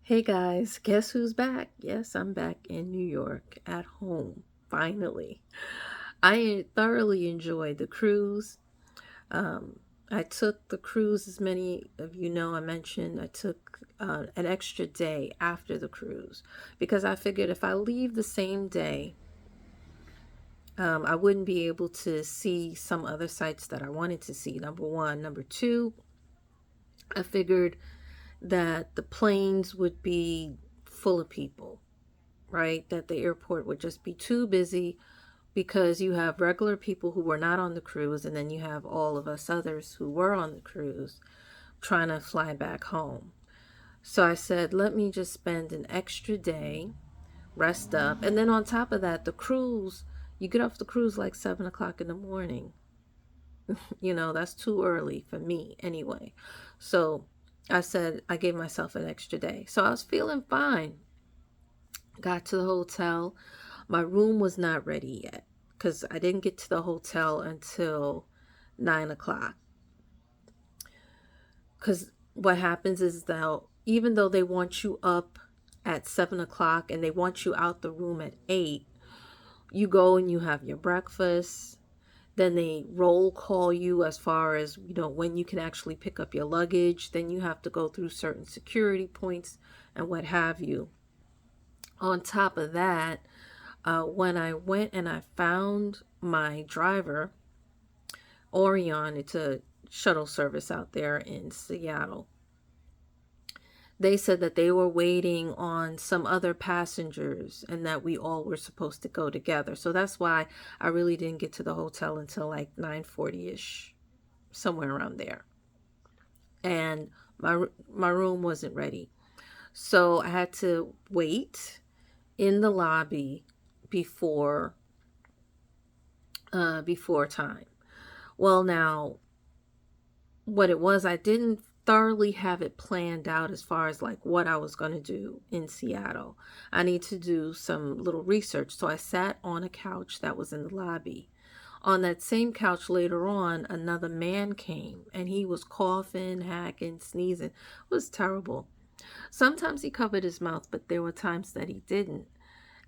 Hey guys, guess who's back? Yes, I'm back in New York at home, finally. I thoroughly enjoyed the cruise. Um, I took the cruise, as many of you know, I mentioned I took an extra day after the cruise because I figured if I leave the same day, I wouldn't be able to see some other sites that I wanted to see. Number one. Number two, I figured that the planes would be full of people, right? That the airport would just be too busy because you have regular people who were not on the cruise, and then you have all of us others who were on the cruise trying to fly back home. So I said, let me just spend an extra day, rest up. And then on top of that, the cruise, you get off the cruise like 7 o'clock in the morning. That's too early for me anyway. So I said, I gave myself an extra day. So I was feeling fine. Got to the hotel. My room was not ready yet because I didn't get to the hotel until 9 o'clock. Because what happens is that even though they want you up at 7 o'clock and they want you out the room at 8, you go and you have your breakfast. Then they roll call you as far as, when you can actually pick up your luggage. Then you have to go through certain security points and what have you. On top of that, when I went and I found my driver, Orion, it's a shuttle service out there in Seattle. They said that they were waiting on some other passengers and that we all were supposed to go together. So that's why I really didn't get to the hotel until like 9:40ish, somewhere around there. And my room wasn't ready. So I had to wait in the lobby before before time. Well, now what it was, I didn't thoroughly have it planned out as far as like what I was going to do in Seattle. I need to do some little research. So I sat on a couch that was in the lobby. On that same couch later on, another man came and he was coughing, hacking, sneezing. It was terrible. Sometimes he covered his mouth, but there were times that he didn't.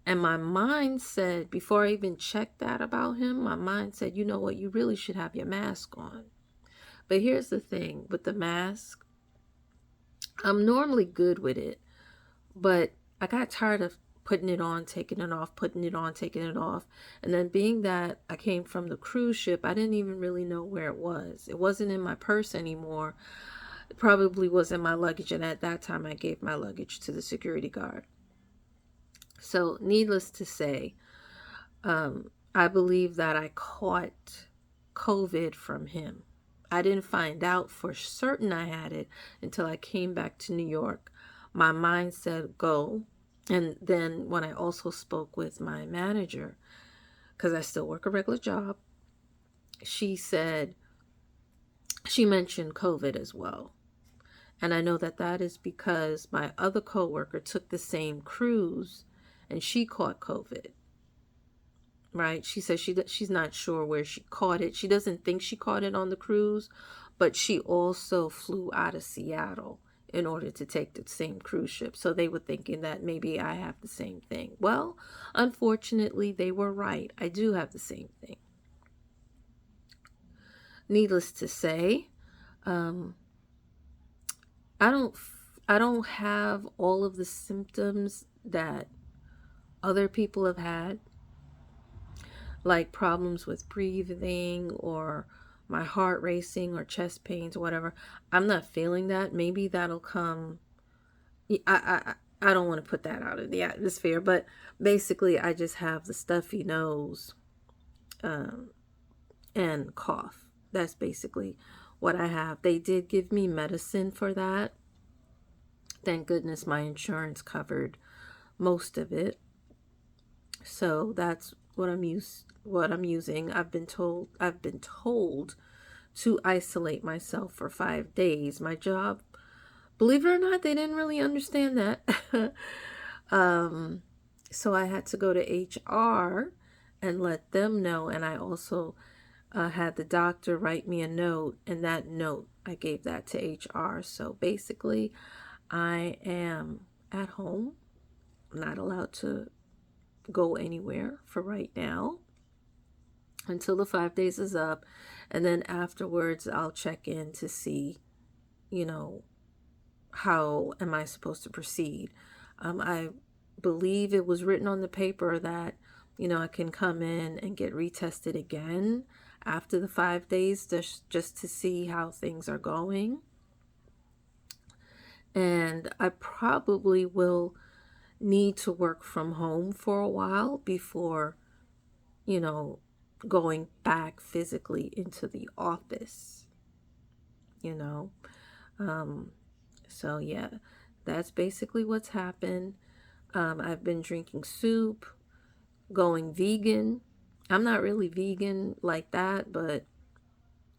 And my mind said, before I even checked that about him, my mind said, you know what, you really should have your mask on. But here's the thing with the mask, I'm normally good with it, but I got tired of putting it on, taking it off, putting it on, taking it off. And then being that I came from the cruise ship, I didn't even really know where it was. It wasn't in my purse anymore. It probably was in my luggage. And at that time, I gave my luggage to the security guard. So, needless to say, I believe that I caught COVID from him. I didn't find out for certain I had it until I came back to New York. My mind said go. And then when I also spoke with my manager, because I still work a regular job, she said, she mentioned COVID as well. And I know that that is because my other coworker took the same cruise and she caught COVID. Right? She says she's not sure where she caught it. She doesn't think she caught it on the cruise, but she also flew out of Seattle in order to take the same cruise ship. So they were thinking that maybe I have the same thing. Well, unfortunately, they were right. I do have the same thing. Needless to say, um, I don't I don't have all of the symptoms that other people have had, like problems with breathing or my heart racing or chest pains or whatever. I'm not feeling that. Maybe that'll come. I don't want to put that out of the atmosphere, but basically, I just have the stuffy nose um, and cough. That's basically what I have. They did give me medicine for that. Thank goodness my insurance covered most of it. So that's what I'm using. I've been told to isolate myself for 5 days. My job, believe it or not, they didn't really understand that. um, so I had to go to HR and let them know. And I also had the doctor write me a note, and that note, I gave that to HR. So basically, I am at home. I'm not allowed to go anywhere for right now until the 5 days is up. And then afterwards, I'll check in to see, you know, how am I supposed to proceed. I believe it was written on the paper that, I can come in and get retested again after the 5 days just to see how things are going. And I probably will need to work from home for a while before, you know, going back physically into the office, you know. Um, so yeah, that's basically what's happened. I've been drinking soup, going vegan. I'm not really vegan like that, but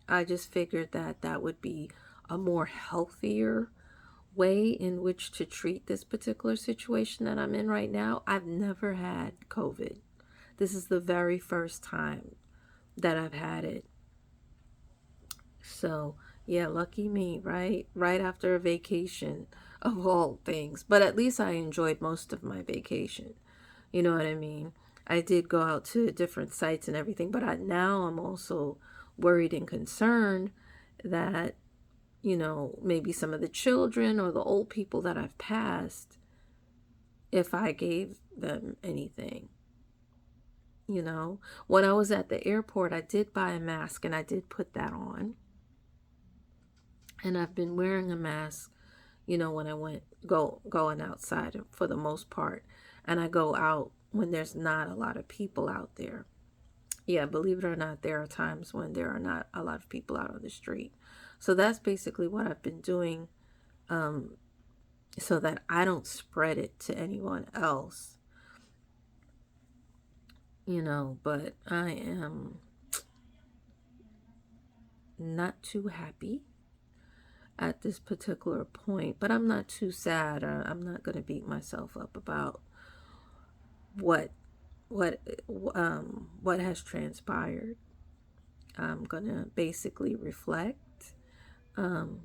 I just figured that that would be a more healthier way in which to treat this particular situation that I'm in right now. I've never had COVID. This is the very first time that I've had it. So, yeah, lucky me, right? Right after a vacation of all things. But at least I enjoyed most of my vacation. You know what I mean? I did go out to different sites and everything, but now I'm also worried and concerned that, maybe some of the children or the old people that I've passed, if I gave them anything. When I was at the airport, I did buy a mask and I did put that on. And I've been wearing a mask, when I going outside for the most part. And I go out when there's not a lot of people out there. Yeah, believe it or not, there are times when there are not a lot of people out on the street. So that's basically what I've been doing, so that I don't spread it to anyone else. But I am not too happy at this particular point, but I'm not too sad. I'm not going to beat myself up about what what what has transpired. I'm going to basically reflect, um,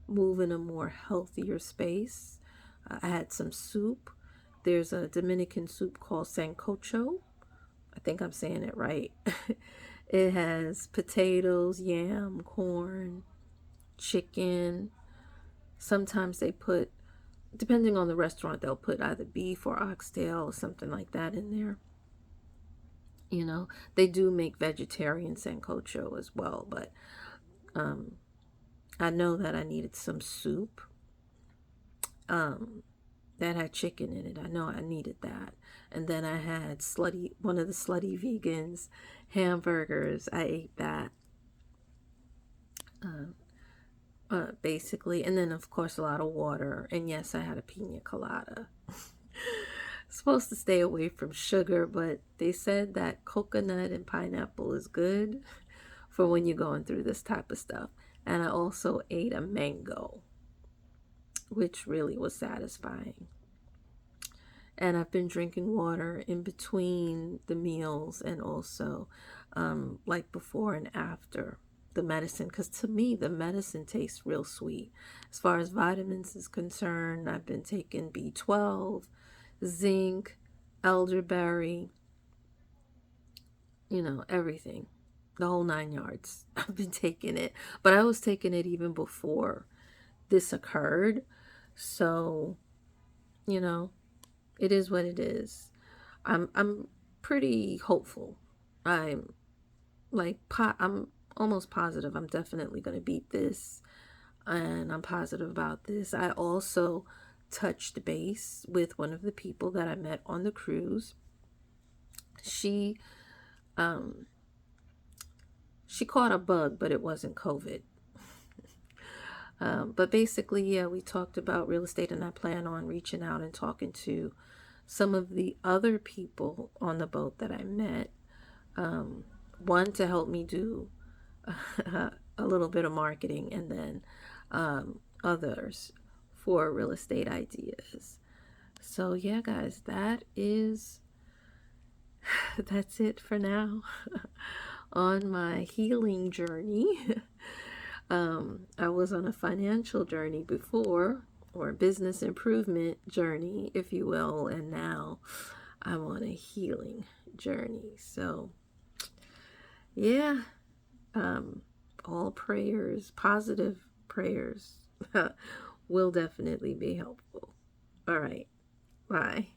move in a more healthier space. I had some soup. There's a Dominican soup called sancocho. I think I'm saying it right. It has potatoes, yam, corn, chicken. Sometimes they put, depending on the restaurant, they'll put either beef or oxtail or something like that in there. They do make vegetarian sancocho as well, but um, I know that I needed some soup that had chicken in it. I know I needed that. And then I had one of the Slutty Vegans hamburgers. I ate that. Basically, and then of course a lot of water, and yes, I had a pina colada. Supposed to stay away from sugar, but they said that coconut and pineapple is good for when you're going through this type of stuff. And I also ate a mango, which really was satisfying. And I've been drinking water in between the meals, and also like before and after the medicine, because to me the medicine tastes real sweet. As far as vitamins is concerned, I've been taking B12, zinc, elderberry, everything, the whole 9 yards. I've been taking it, but I was taking it even before this occurred. So, it is what it is. I'm pretty hopeful. I'm I'm almost positive I'm definitely going to beat this, and I'm positive about this. I also touched base with one of the people that I met on the cruise. She caught a bug, but it wasn't COVID. But basically, yeah, we talked about real estate, and I plan on reaching out and talking to some of the other people on the boat that I met. One to help me do a little bit of marketing, and then others for real estate ideas. So yeah, guys, that's it for now on my healing journey. I was on a financial journey before or business improvement journey, if you will, and now I'm on a healing journey. So, yeah, all prayers, positive prayers, will definitely be helpful. All right, bye.